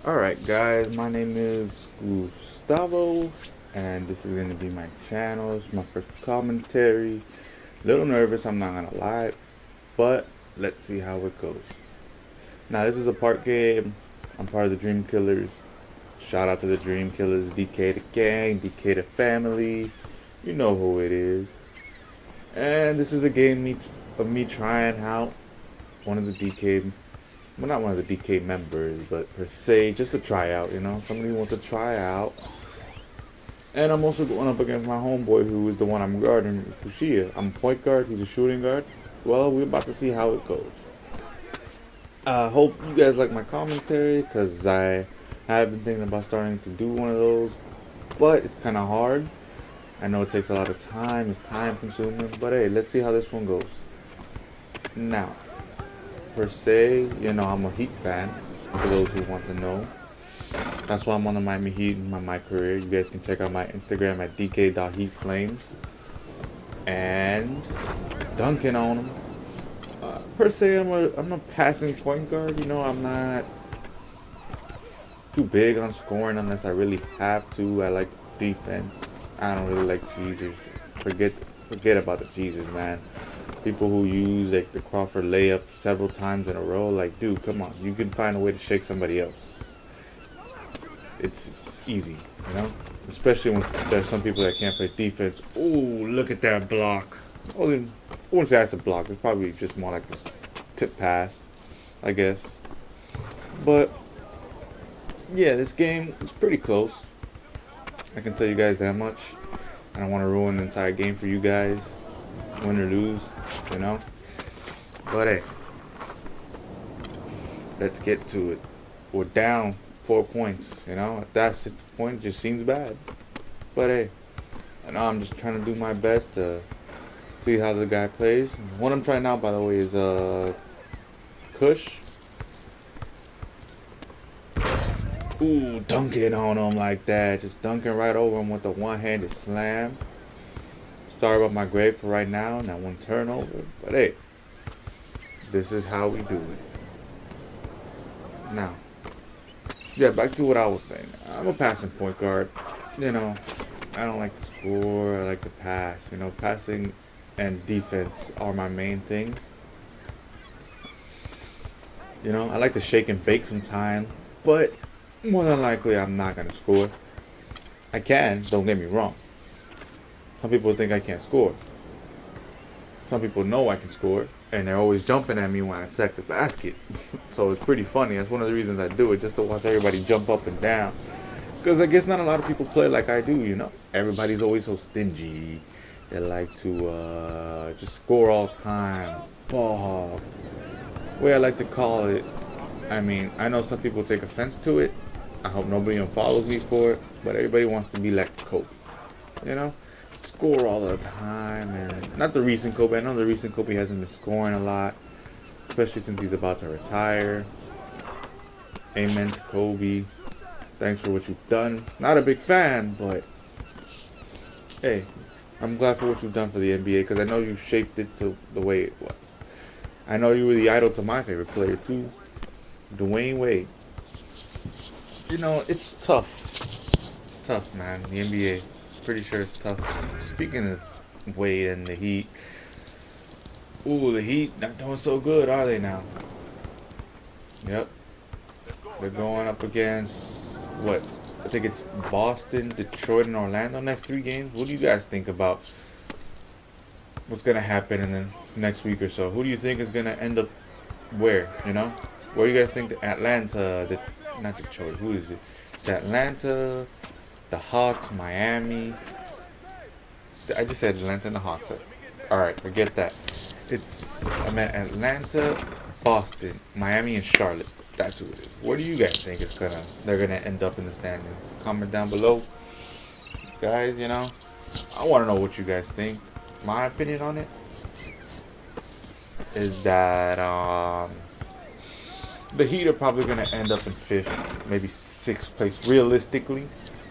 Alright guys, my name is Gustavo and this is gonna be my channel. It's my first commentary. Little nervous, I'm not gonna lie, but let's see how it goes. Now this is a part game. I'm part of the Dream Killers. Shout out to the Dream Killers, DK the gang, DK the family. You know who it is. And this is a game of me trying out one of the DK, well, not one of the DK members, but per se, just a tryout, somebody wants to try out. And I'm also going up against my homeboy, who is the one I'm guarding, Kushia. I'm a point guard, he's a shooting guard. Well, we're about to see how it goes. I hope you guys like my commentary, because I have been thinking about starting to do one of those, but it's kind of hard. I know it takes a lot of time, it's time consuming, but hey, let's see how this one goes. Now, per se, I'm a Heat fan, for those who want to know. That's why I'm on the Miami Heat in my career. You guys can check out my Instagram at dk.heatflames. And dunking on them. Per se, I'm a passing point guard. I'm not too big on scoring unless I really have to. I like defense. I don't really like cheesers. Forget about the cheesers, man. People who use like the Crawford layup several times in a row, like, dude, come on, you can find a way to shake somebody else. It's easy, especially when there's some people that can't play defense. Ooh, look at that block. I wouldn't say that's a block. It's probably just more like a tip pass, I guess. But yeah, this game is pretty close. I can tell you guys that much. I don't want to ruin the entire game for you guys, win or lose, But hey, let's get to it. We're down 4 points, At that 6 point, it just seems bad. But hey, I know I'm just trying to do my best to see how the guy plays. What I'm trying out, by the way, is Kush. Ooh, dunking on him like that. Just dunking right over him with a one-handed slam. Sorry about my grade for right now, and that one turnover. But hey, this is how we do it. Now, yeah, back to what I was saying. I'm a passing point guard. I don't like to score. I like to pass. Passing and defense are my main things. I like to shake and bake sometimes, but more than likely I'm not going to score. I can, don't get me wrong. Some people think I can't score. Some people know I can score, and they're always jumping at me when I sack the basket. So it's pretty funny. That's one of the reasons I do it, just to watch everybody jump up and down. Because I guess not a lot of people play like I do, Everybody's always so stingy. They like to just score all the time. Ball hog. Way I like to call it. I mean, I know some people take offense to it. I hope nobody unfollows me for it. But everybody wants to be like Kobe. Score all the time. And not the recent Kobe. I know the recent Kobe hasn't been scoring a lot. Especially since he's about to retire. Amen to Kobe. Thanks for what you've done. Not a big fan, but hey, I'm glad for what you've done for the NBA, because I know you shaped it to the way it was. I know you were the idol to my favorite player too, Dwayne Wade. It's tough. It's tough, man. The NBA. Pretty sure it's tough. Speaking of Wade and the Heat, the Heat not doing so good, are they now? Yep. They're going up against what? I think it's Boston, Detroit, and Orlando next 3 games. What do you guys think about what's going to happen in the next week or so? Who do you think is going to end up where, Where do you guys think not Detroit, who is it? It's Atlanta, the Hawks, Miami. I just said Atlanta and the Hawks. Alright, forget that. I meant Atlanta, Boston, Miami, and Charlotte. That's who it is. Where do you guys think they're gonna end up in the standings? Comment down below, guys. I want to know what you guys think. My opinion on it is that the Heat are probably gonna end up in 5th, maybe 6th place. Realistically,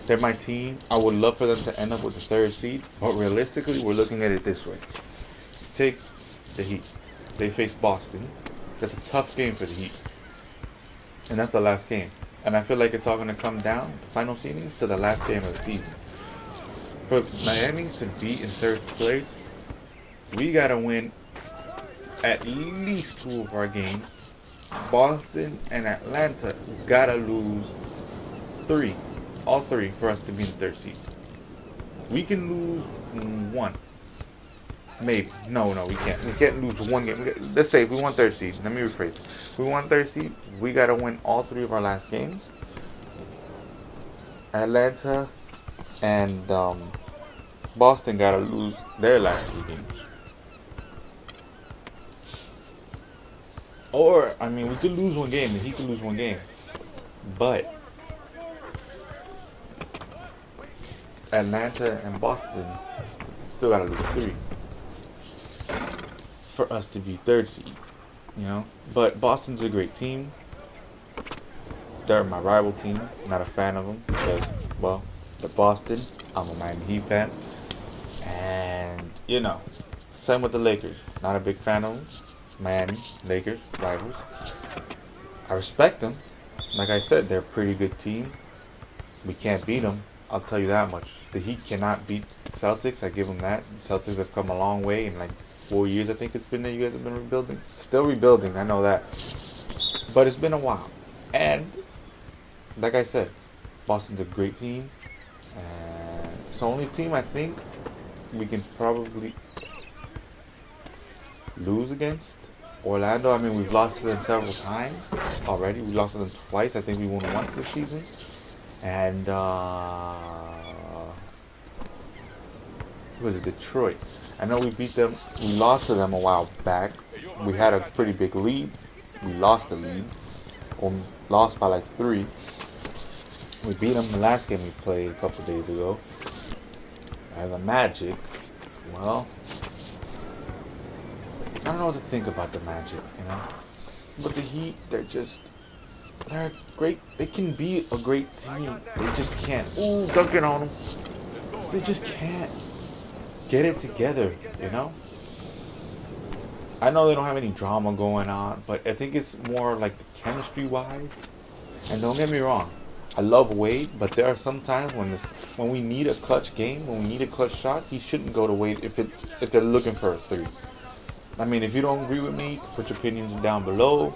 they're my team. I would love for them to end up with the 3rd seed, but realistically, we're looking at it this way. Take the Heat. They face Boston. That's a tough game for the Heat. And that's the last game. And I feel like it's all going to come down, the final seedings, to the last game of the season. For Miami to be in third place, we got to win at least 2 of our games. Boston and Atlanta got to lose 3, all 3, for us to be in third seed. We can lose 1. Maybe. No, we can't. We can't lose 1 game. Let's say if we want third seed. Let me rephrase. If we want third seed, we got to win all 3 of our last games. Atlanta and Boston got to lose their last 2 games. Or, I mean, we could lose 1 game and he could lose 1 game. But Atlanta and Boston still got to lose 3 for us to be third seed, you know. But Boston's a great team. They're my rival team. Not a fan of them because, well, they're Boston. I'm a Miami Heat fan, and you know, same with the Lakers. Not a big fan of them. Miami, Lakers, rivals. I respect them. Like I said, they're a pretty good team. We can't beat them. I'll tell you that much. The Heat cannot beat Celtics. I give them that. Celtics have come a long way in like 4 years. I think it's been that you guys have been rebuilding. Still rebuilding. I know that. But it's been a while. And like I said, Boston's a great team. And it's the only team I think we can probably lose against. Orlando, I mean, we've lost to them several times already. We lost to them twice. I think we won once this season. And, who was it? Detroit. I know we beat them. We lost to them a while back. We had a pretty big lead. We lost the lead. Or lost by like 3. We beat them the last game we played a couple days ago. And the Magic, well, I don't know what to think about the Magic, you know. But the Heat, they're great. They can be a great team. They just can't. Ooh, dunking on them. They just can't get it together, you know. I know they don't have any drama going on, but I think it's more like the chemistry-wise. And don't get me wrong, I love Wade, but there are some times when we need a clutch game, when we need a clutch shot, he shouldn't go to Wade if they're looking for a 3. I mean, if you don't agree with me, put your opinions down below.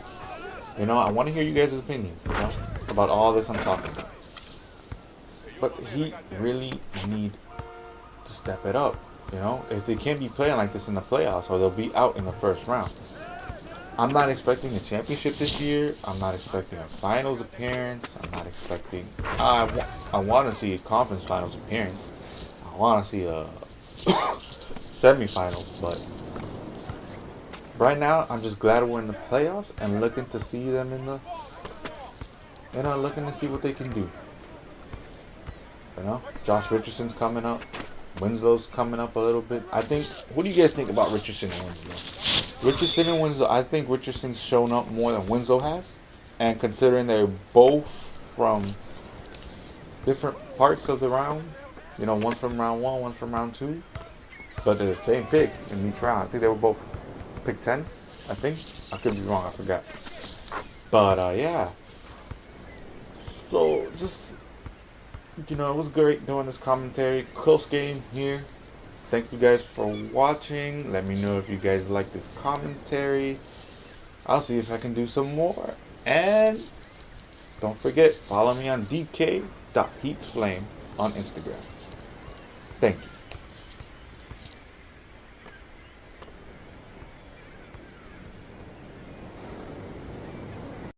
You know, I want to hear you guys' opinions, you know, about all this I'm talking about. But he really need to step it up, you know. If they can't be playing like this in the playoffs, or they'll be out in the first round. I'm not expecting a championship this year. I'm not expecting a finals appearance. I'm not expecting... I want to see a conference finals appearance. I want to see a semifinals, but... right now, I'm just glad we're in the playoffs and looking to see them in the... you know, looking to see what they can do. You know, Josh Richardson's coming up. Winslow's coming up a little bit. I think... what do you guys think about Richardson and Winslow? Richardson and Winslow, I think Richardson's shown up more than Winslow has. And considering they're both from different parts of the round, you know, one's from round 1, one's from round 2. But they're the same pick in each round. I think they were both pick 10, I think. I could be wrong, I forgot. But yeah. So just, you know, it was great doing this commentary. Close game here. Thank you guys for watching. Let me know if you guys like this commentary. I'll see if I can do some more. And don't forget, follow me on dk.heatflame on Instagram. Thank you.